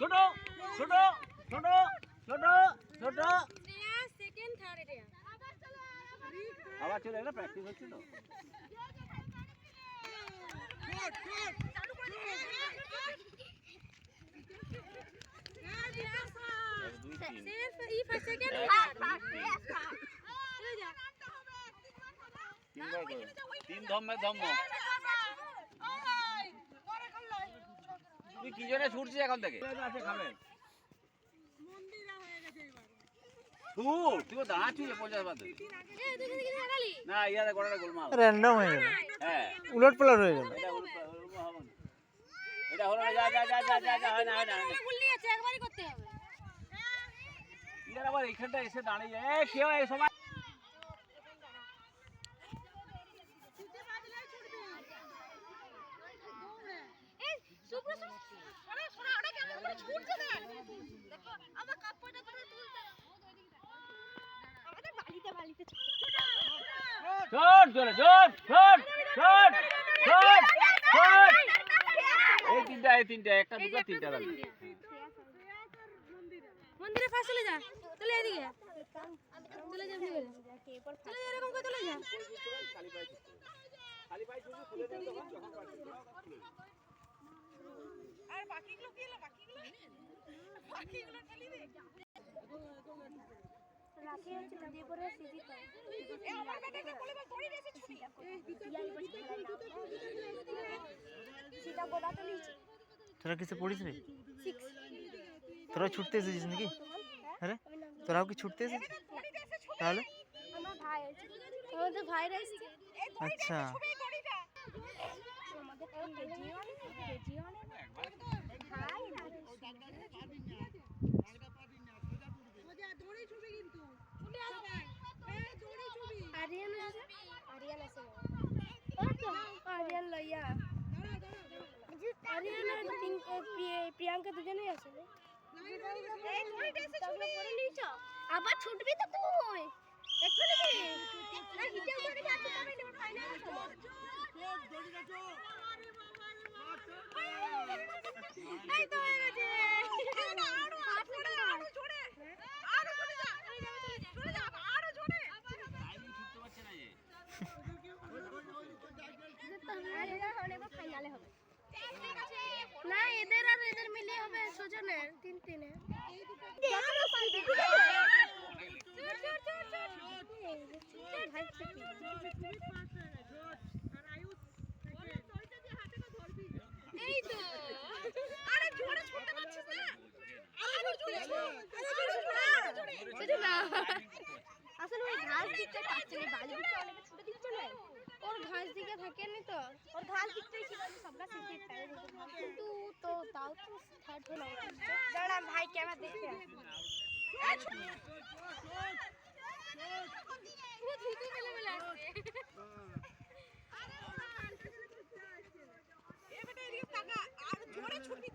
ছোট ছোট ছোট ছোট ছোট সেকেন্ড থার্ড এটা আবার চলে এলো প্র্যাকটিস হচ্ছে তো চালু করে দে सिर्फ ई फर्स्ट सेकंड चले जा तीन धम में धम তুই কি জন্য ছুটছিস এখন থেকে আছে খাবেন মন্দিরা হয়ে গেছে এবার তুই দাঁড়াচ্ছিস 50 বাদ এ তুই কি হারালি না ইয়ারে গোড়াটা গোলমাল র্যান্ডম হয়ে গেল হ্যাঁ উলটপালট হয়ে গেল এটা হলো যা যা যা যা যা যা হয় না গুলি আছে একবারই করতে হবে ইয়ার আবার এইখানটা এসে দাঁড়িয়ে এ কেউ এই সময় ছুটে বাজলে ছুটবি দৌড়ে এই সুপ্র আরে সোনা ওটা কেমন করে ছুটছে দেখ দেখো আমার কাপড়টা করে তুলতে আমাদের বালিতে ছোট জোরে ছোট ছোট ছোট ছোট ছোট এই তিনটা একটা দুটো তিনটা দাও মন্দিরে ফার্স্ট চলে যা চলে এদিকে চলে যা চলে যা এরকম করে চলে যা খালি পায়ে ছুটে খুলে দেন তখন যখন আর বাকিগুলো কি হলো বাকিগুলো খালি দে রাখি হচ্ছে নদী পরে সিজি তো এ আমার ব্যাটাকে কোলে বল ধরে দিয়েছে ছুটি সেটা গোড়াটা নিচে তোরা কিছু পড়িস রে 6 তোরা ছুটতে এসেছিস নাকি আরে তোরাও কি ছুটতে এসেছিস তাহলে আমার ভাই আছে আমাদের ভাইরা এসেছে আচ্ছা আমাদের কেজি অনেক ভাই আরিয়ান আছে আরিয়ান লইয়া আরিয়ান আর প্রিয়াঙ্কা দুজনেই আছে আবার ছুটবি তো তুই এক্ষুনি না হিটে উঠে যাচ্ছে তবে নেব ফাইনাল এই তো হয়ে গেছে আরো জোরে যা চলে যা আরো জোরে টাইমিং ছুটতে পারছে না ফাইনালে হবে না এদের আর এদের মিলে হবে সুজনের 3-3 এই তো আরে জোরে ছুটতে পারছিস না আরো জোরে সেটা না আসলে ওই ঘাস দিকটা কাটছে না বালি দিকটা অনেক ছুটে দিচ্ছে না ওর ঘাস দিকে থাকেনি তো ওর ঘাস দিকটাই ছিল সবটা সিটি টাইম কিন্তু তো তাও তো থার্ড হলো দাঁড়া ভাই ক্যামেরা দেখতে পুরো ধুতে মেলে মেলে আসছে এ বেটা এদিকে তাকা আর জোরে ছুটবি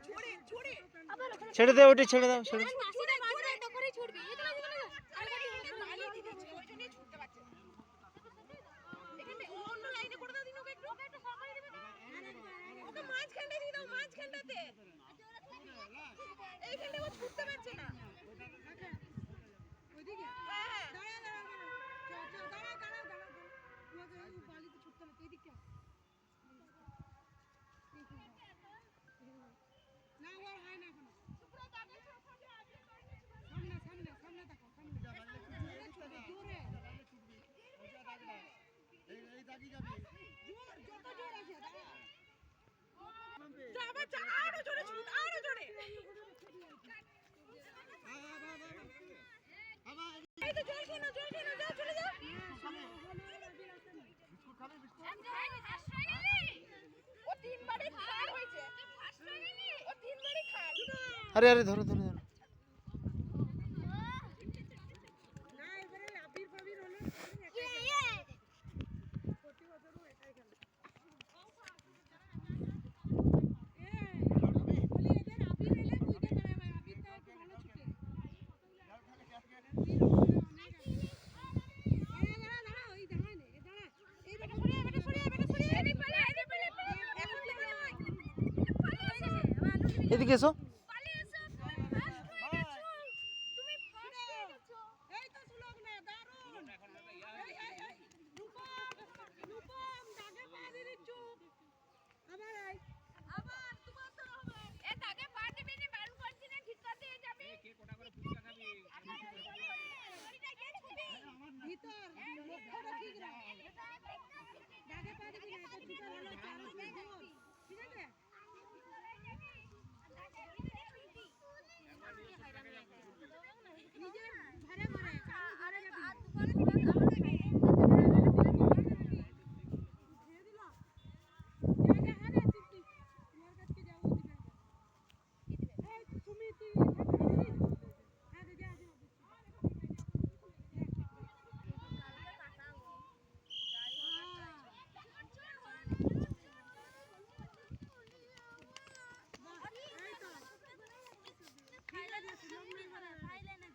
জোরে আবার ওখানে ছেড়ে দে ওটা ছেড়ে দাও ছেড়ে পাশে মাঝে তো করে ছুটবি এটা না আরে বালি দিতে ওই জন্যই ছুটতে পারছে এখানে অন্য লাইনে করে দাও দিনকে একটু সরকারি দিবে ওকে মাঝখানটা দিয়ে দাও মাঝখানটাতে এইখানে ও ছুটতে পারছে না ওইদিকে হ্যাঁ দাঁড়া তোমাকে বালিতে ছুটতে হবে এইদিকে না ওর হয় না এখন সামনে দেখো সামনে জোরে এই দাগি যাবে যত জোর আছে আরো জোরে ছুট আরো জোরে এই তো জোরে কেন যা চলে যা বিস্কুট খাবে ও তিনবারই খাল হয়েছে ও তিনবারই খাল আরে আরে ধরো ধরো ধরো না এবারে আবির ফাবির হলো প্রতি বছরও এটাই খেলে বলি এদের আবির এলে বুঝতে পারে আবিরটা একটু ভালো ছুটে দাঁড়া ওই দাঁড়া নে দাঁড়া এই বেটা সরিয়ে এদিকে এসো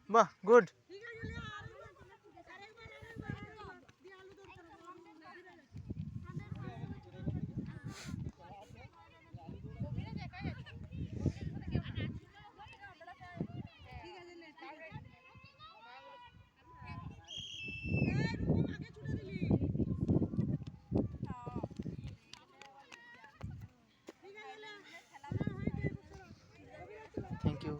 বাহ, গুড। Thank you.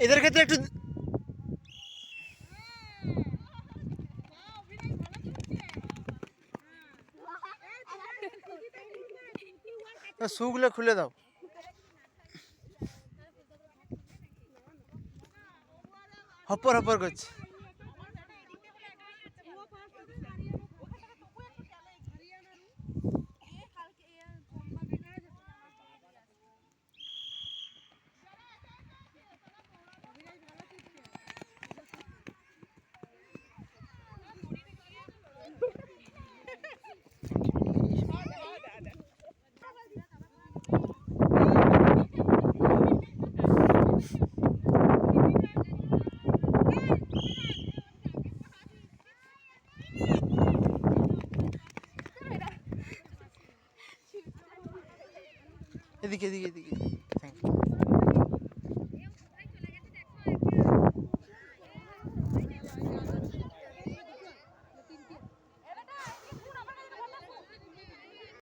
এদের ক্ষেত্রে একটু শুগুলো খুলে দাও। হপর হপর করছে। এদিকে এদিকে এদিকে।